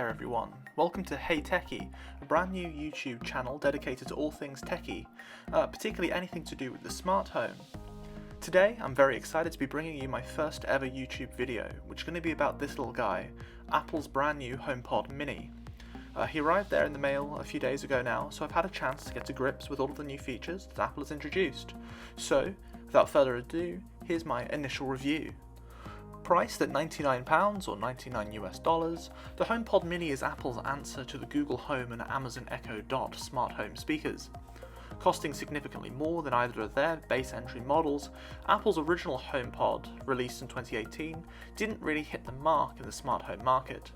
there everyone, welcome to HeyTechi, a brand new YouTube channel dedicated to all things techie, particularly anything to do with the smart home. Today I'm very excited to be bringing you my first ever YouTube video, which is going to be about this little guy, Apple's brand new HomePod Mini. He arrived there in the mail a few days ago now, so I've had a chance to get to grips with all of the new features that Apple has introduced. So, without further ado, here's my initial review. Priced at £99 or $99 US, the HomePod Mini is Apple's answer to the Google Home and Amazon Echo Dot smart home speakers. Costing significantly more than either of their base entry models, Apple's original HomePod, released in 2018, didn't really hit the mark in the smart home market.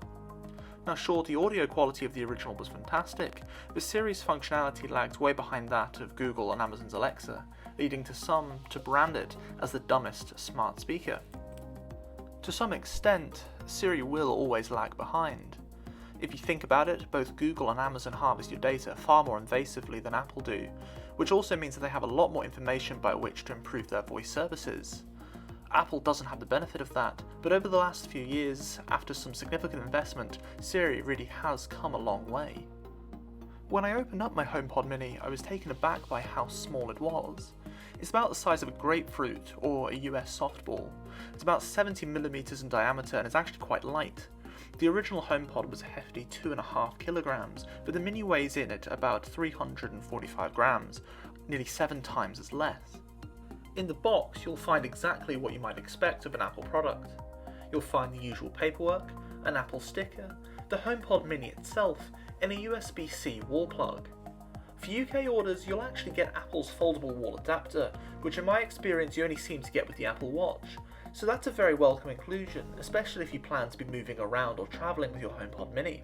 Now sure, the audio quality of the original was fantastic, but Siri's functionality lagged way behind that of Google and Amazon's Alexa, leading to some to brand it as the dumbest smart speaker. To some extent, Siri will always lag behind. If you think about it, both Google and Amazon harvest your data far more invasively than Apple do, which also means that they have a lot more information by which to improve their voice services. Apple doesn't have the benefit of that, but over the last few years, after some significant investment, Siri really has come a long way. When I opened up my HomePod Mini, I was taken aback by how small it was. It's about the size of a grapefruit or a US softball. It's about 70mm in diameter and it's actually quite light. The original HomePod was a hefty 2.5 kilograms, but the Mini weighs in at about 345 grams, nearly 7 times as less. In the box, you'll find exactly what you might expect of an Apple product. You'll find the usual paperwork, an Apple sticker, the HomePod Mini itself, and a USB-C wall plug. For UK orders, you'll actually get Apple's foldable wall adapter, which in my experience you only seem to get with the Apple Watch, so that's a very welcome inclusion, especially if you plan to be moving around or travelling with your HomePod Mini.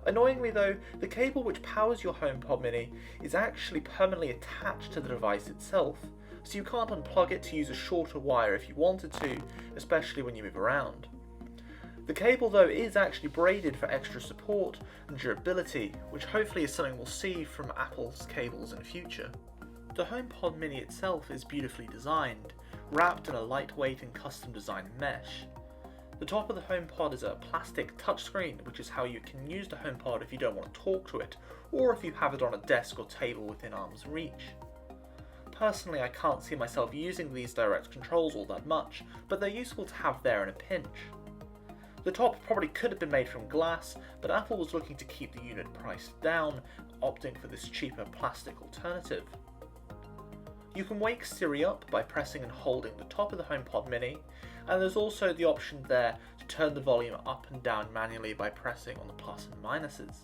Annoyingly though, the cable which powers your HomePod Mini is actually permanently attached to the device itself, so you can't unplug it to use a shorter wire if you wanted to, especially when you move around. The cable though is actually braided for extra support and durability, which hopefully is something we'll see from Apple's cables in the future. The HomePod Mini itself is beautifully designed, wrapped in a lightweight and custom designed mesh. The top of the HomePod is a plastic touchscreen, which is how you can use the HomePod if you don't want to talk to it, or if you have it on a desk or table within arm's reach. Personally, I can't see myself using these direct controls all that much, but they're useful to have there in a pinch. The top probably could have been made from glass, but Apple was looking to keep the unit price down, opting for this cheaper plastic alternative. You can wake Siri up by pressing and holding the top of the HomePod Mini, and there's also the option there to turn the volume up and down manually by pressing on the plus and minuses.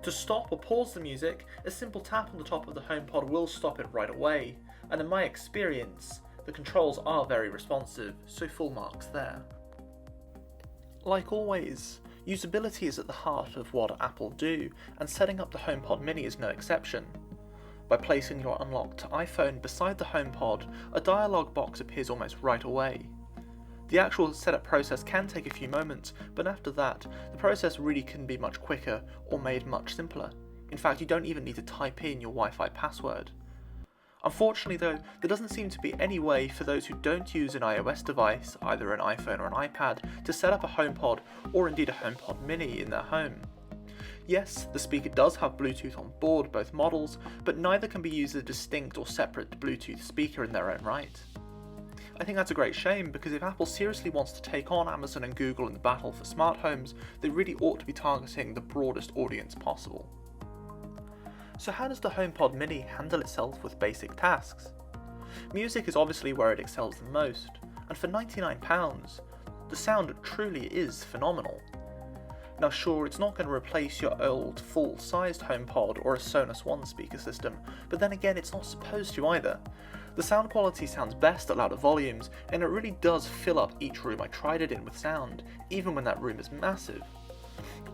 To stop or pause the music, a simple tap on the top of the HomePod will stop it right away, and in my experience, the controls are very responsive, so full marks there. Like always, usability is at the heart of what Apple do, and setting up the HomePod Mini is no exception. By placing your unlocked iPhone beside the HomePod, a dialog box appears almost right away. The actual setup process can take a few moments, but after that, the process really can be much quicker or made much simpler. In fact, you don't even need to type in your Wi-Fi password. Unfortunately though, there doesn't seem to be any way for those who don't use an iOS device, either an iPhone or an iPad, to set up a HomePod or indeed a HomePod Mini in their home. Yes, the speaker does have Bluetooth on board both models, but neither can be used as a distinct or separate Bluetooth speaker in their own right. I think that's a great shame, because if Apple seriously wants to take on Amazon and Google in the battle for smart homes, they really ought to be targeting the broadest audience possible. So how does the HomePod Mini handle itself with basic tasks? Music is obviously where it excels the most, and for £99, the sound truly is phenomenal. Now sure, it's not going to replace your old full-sized HomePod or a Sonos One speaker system, but then again it's not supposed to either. The sound quality sounds best at louder volumes, and it really does fill up each room I tried it in with sound, even when that room is massive.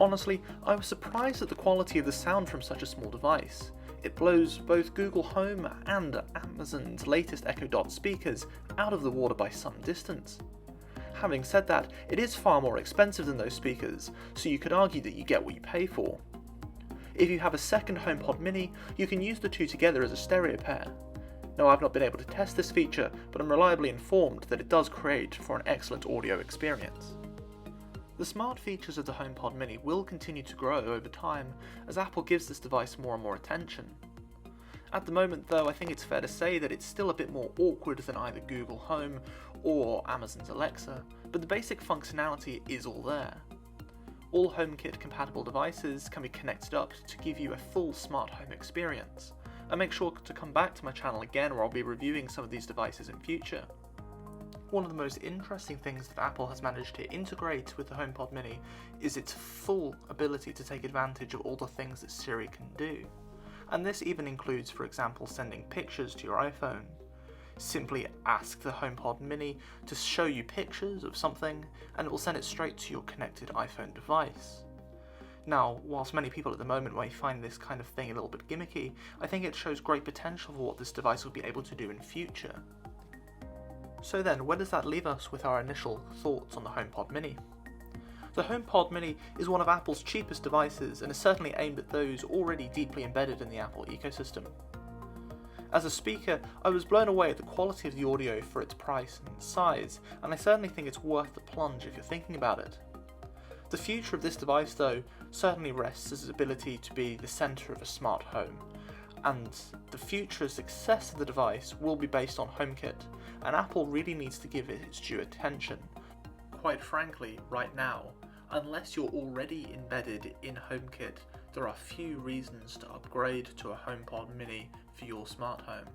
Honestly, I was surprised at the quality of the sound from such a small device. It blows both Google Home and Amazon's latest Echo Dot speakers out of the water by some distance. Having said that, it is far more expensive than those speakers, so you could argue that you get what you pay for. If you have a second HomePod Mini, you can use the two together as a stereo pair. Now I've not been able to test this feature, but I'm reliably informed that it does create for an excellent audio experience. The smart features of the HomePod Mini will continue to grow over time as Apple gives this device more and more attention. At the moment though, I think it's fair to say that it's still a bit more awkward than either Google Home or Amazon's Alexa, but the basic functionality is all there. All HomeKit compatible devices can be connected up to give you a full smart home experience, and make sure to come back to my channel again where I'll be reviewing some of these devices in future. One of the most interesting things that Apple has managed to integrate with the HomePod Mini is its full ability to take advantage of all the things that Siri can do. And this even includes, for example, sending pictures to your iPhone. Simply ask the HomePod Mini to show you pictures of something and it will send it straight to your connected iPhone device. Now, whilst many people at the moment may find this kind of thing a little bit gimmicky, I think it shows great potential for what this device will be able to do in future. So then, where does that leave us with our initial thoughts on the HomePod Mini? The HomePod Mini is one of Apple's cheapest devices and is certainly aimed at those already deeply embedded in the Apple ecosystem. As a speaker, I was blown away at the quality of the audio for its price and size, and I certainly think it's worth the plunge if you're thinking about it. The future of this device though certainly rests as its ability to be the centre of a smart home, and the future success of the device will be based on HomeKit, and Apple really needs to give it its due attention. Quite frankly, right now, unless you're already embedded in HomeKit, there are few reasons to upgrade to a HomePod Mini for your smart home.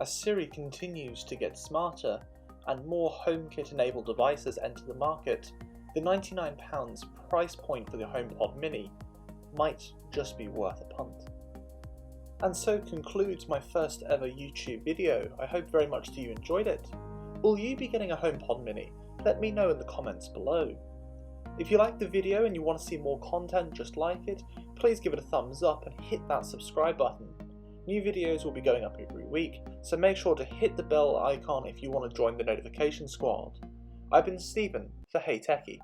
As Siri continues to get smarter and more HomeKit enabled devices enter the market, the £99 price point for the HomePod Mini might just be worth a punt. And so concludes my first ever YouTube video. I hope very much that you enjoyed it. Will you be getting a HomePod Mini? Let me know in the comments below. If you liked the video and you want to see more content just like it, please give it a thumbs up and hit that subscribe button. New videos will be going up every week, so make sure to hit the bell icon if you want to join the notification squad. I've been Stephen for HeyTechi.